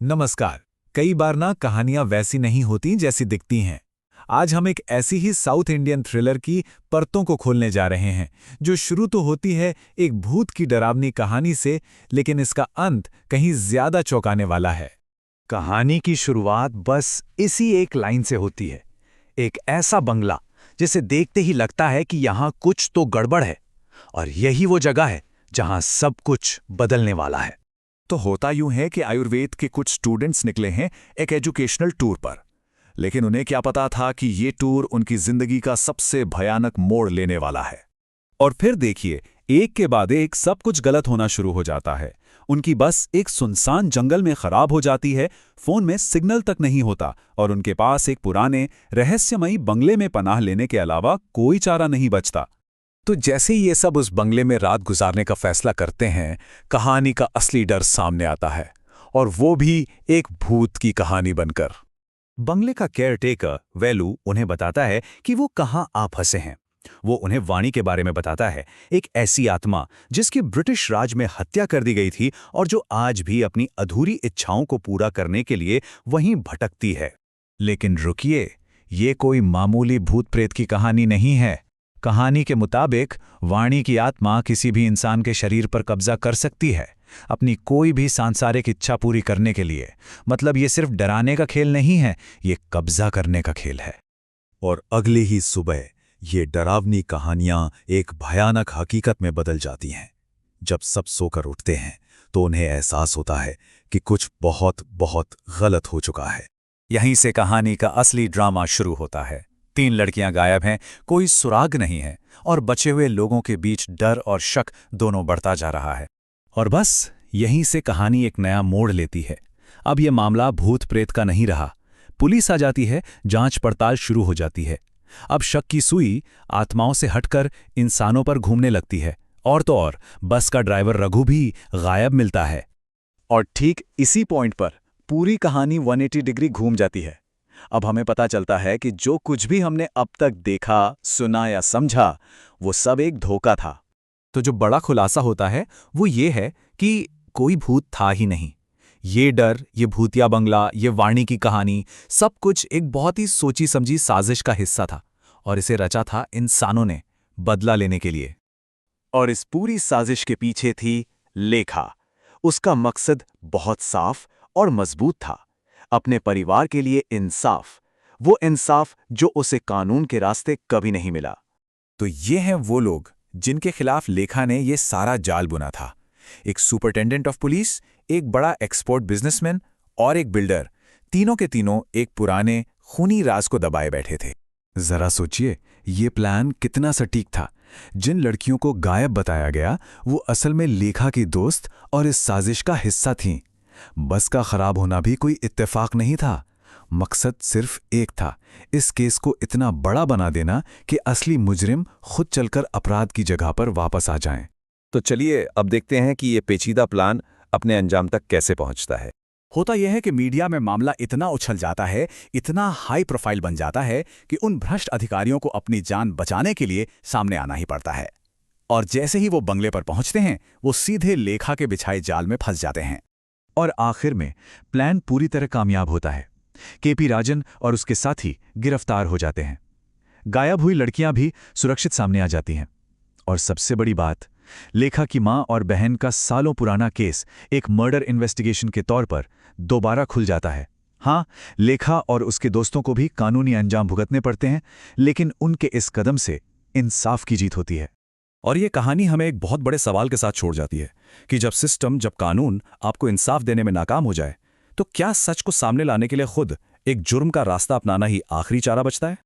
नमस्कार। कई बार ना कहानियां वैसी नहीं होती जैसी दिखती हैं। आज हम एक ऐसी ही साउथ इंडियन थ्रिलर की परतों को खोलने जा रहे हैं, जो शुरू तो होती है एक भूत की डरावनी कहानी से, लेकिन इसका अंत कहीं ज्यादा चौंकाने वाला है। कहानी की शुरुआत बस इसी एक लाइन से होती है। एक ऐसा बंगला जिसे देखते ही लगता है कि यहाँ कुछ तो गड़बड़ है, और यही वो जगह है जहाँ सब कुछ बदलने वाला है। तो होता यूं है कि आयुर्वेद के कुछ स्टूडेंट्स निकले हैं एक एजुकेशनल टूर पर। लेकिन उन्हें क्या पता था कि ये टूर उनकी जिंदगी का सबसे भयानक मोड़ लेने वाला है। और फिर देखिए, एक के बाद एक सब कुछ गलत होना शुरू हो जाता है। उनकी बस एक सुनसान जंगल में खराब हो जाती है, फोन में सिग्नल तक नहीं होता, और उनके पास एक पुराने रहस्यमयी बंगले में पनाह लेने के अलावा कोई चारा नहीं बचता। तो जैसे ही ये सब उस बंगले में रात गुजारने का फैसला करते हैं, कहानी का असली डर सामने आता है, और वो भी एक भूत की कहानी बनकर। बंगले का केयरटेकर वेलू उन्हें बताता है कि वो कहाँ आ फंसे हैं। वो उन्हें वाणी के बारे में बताता है, एक ऐसी आत्मा जिसकी ब्रिटिश राज में हत्या कर दी गई थी और जो आज भी अपनी अधूरी इच्छाओं को पूरा करने के लिए वहीं भटकती है। लेकिन रुकिए, ये कोई मामूली भूत प्रेत की कहानी नहीं है। कहानी के मुताबिक वाणी की आत्मा किसी भी इंसान के शरीर पर कब्जा कर सकती है, अपनी कोई भी सांसारिक इच्छा पूरी करने के लिए। मतलब ये सिर्फ डराने का खेल नहीं है, ये कब्जा करने का खेल है। और अगली ही सुबह ये डरावनी कहानियां एक भयानक हकीकत में बदल जाती हैं। जब सब सोकर उठते हैं तो उन्हें एहसास होता है कि कुछ बहुत बहुत गलत हो चुका है। यहीं से कहानी का असली ड्रामा शुरू होता है। 3 लड़कियां गायब हैं, कोई सुराग नहीं है, और बचे हुए लोगों के बीच डर और शक दोनों बढ़ता जा रहा है। और बस यहीं से कहानी एक नया मोड़ लेती है। अब यह मामला भूत प्रेत का नहीं रहा। पुलिस आ जाती है, जांच पड़ताल शुरू हो जाती है। अब शक की सुई आत्माओं से हटकर इंसानों पर घूमने लगती है, और तो और बस का ड्राइवर रघु भी गायब मिलता है। और ठीक इसी पॉइंट पर पूरी कहानी 180 डिग्री घूम जाती है। अब हमें पता चलता है कि जो कुछ भी हमने अब तक देखा, सुना या समझा, वो सब एक धोखा था। तो जो बड़ा खुलासा होता है वो ये है कि कोई भूत था ही नहीं। ये डर, ये भूतिया बंगला, ये वाणी की कहानी, सब कुछ एक बहुत ही सोची समझी साजिश का हिस्सा था, और इसे रचा था इंसानों ने बदला लेने के लिए। और इस पूरी साजिश के पीछे थी लेखा। उसका मकसद बहुत साफ और मजबूत था, अपने परिवार के लिए इंसाफ। वो इंसाफ जो उसे कानून के रास्ते कभी नहीं मिला। तो ये हैं वो लोग जिनके खिलाफ लेखा ने ये सारा जाल बुना था। एक सुपरिटेंडेंट ऑफ पुलिस, एक बड़ा एक्सपोर्ट बिजनेसमैन और एक बिल्डर, तीनों के तीनों एक पुराने खूनी राज को दबाए बैठे थे। जरा सोचिए, ये प्लान कितना सटीक था। जिन लड़कियों को गायब बताया गया वो असल में लेखा की दोस्त और इस साजिश का हिस्सा थीं। बस का खराब होना भी कोई इत्तेफाक नहीं था। मकसद सिर्फ एक था, इस केस को इतना बड़ा बना देना कि असली मुजरिम खुद चलकर अपराध की जगह पर वापस आ जाएं। तो चलिए अब देखते हैं कि ये पेचीदा प्लान अपने अंजाम तक कैसे पहुंचता है। होता यह है कि मीडिया में मामला इतना उछल जाता है, इतना हाई प्रोफाइल बन जाता है कि उन भ्रष्ट अधिकारियों को अपनी जान बचाने के लिए सामने आना ही पड़ता है। और जैसे ही वो बंगले पर पहुंचते हैं, वो सीधे लेखा के बिछाए जाल में फंस जाते हैं। और आखिर में प्लान पूरी तरह कामयाब होता है। केपी राजन और उसके साथी गिरफ्तार हो जाते हैं। गायब हुई लड़कियां भी सुरक्षित सामने आ जाती हैं। और सबसे बड़ी बात, लेखा की मां और बहन का सालों पुराना केस एक मर्डर इन्वेस्टिगेशन के तौर पर दोबारा खुल जाता है। हाँ, लेखा और उसके दोस्तों को भी कानूनी अंजाम भुगतने पड़ते हैं, लेकिन उनके इस कदम से इंसाफ की जीत होती है। और ये कहानी हमें एक बहुत बड़े सवाल के साथ छोड़ जाती है कि जब कानून आपको इंसाफ देने में नाकाम हो जाए, तो क्या सच को सामने लाने के लिए खुद एक जुर्म का रास्ता अपनाना ही आखिरी चारा बचता है?